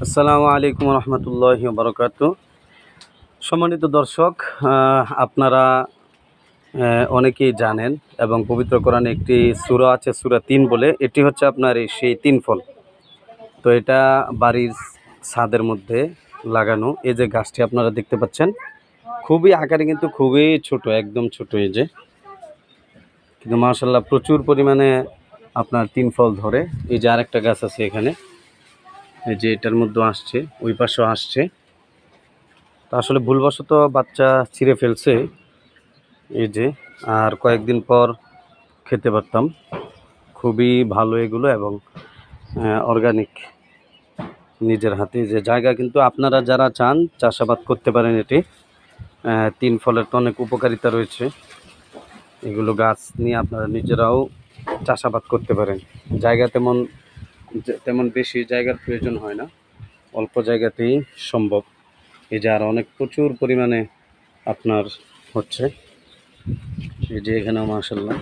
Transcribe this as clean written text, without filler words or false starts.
আসসালামু আলাইকুম রহমতুল্লাহি ওয়া বারাকাতুহু। সম্মানিত দর্শক, আপনারা অনেকেই জানেন এবং পবিত্র কোরআনে একটি সূরা আছে, সূরা ৩ বলে। এটি হচ্ছে আপনার সেই ৩ ফল। তো এটা বাড়ির ছাদের মধ্যে লাগানো। এই যে গাছটি আপনারা দেখতে পাচ্ছেন, খুবই আকারে কিন্তু খুবই ছোট, একদম ছোট। এই যে কিন্তু মাশাআল্লাহ প্রচুর পরিমাণে আপনার ৩ ফল ধরে। এই যে আরেকটা গাছ আছে এখানে, এই যে এটার মধ্যে আসছে, ওই পাশেও আসছে। তা আসলে ভুলবশত বাচ্চা ছিঁড়ে ফেলছে। এই যে আর কয়েকদিন পর খেতে পারতাম। খুবই ভালো এগুলো এবং অর্গানিক, নিজের হাতে। যে জায়গা কিন্তু আপনারা যারা চান চাষাবাদ করতে পারেন এটি। ৩ ফলের তো অনেক উপকারিতা রয়েছে। এগুলো গাছ নিয়ে আপনারা নিজেরাও চাষাবাদ করতে পারেন। জায়গা তেমন বেশি জায়গার প্রয়োজন হয় না, অল্প জায়গাতেই সম্ভব। এই যে আর অনেক প্রচুর পরিমাণে আপনার হচ্ছে। এই যে এখানেও মাশাআল্লাহ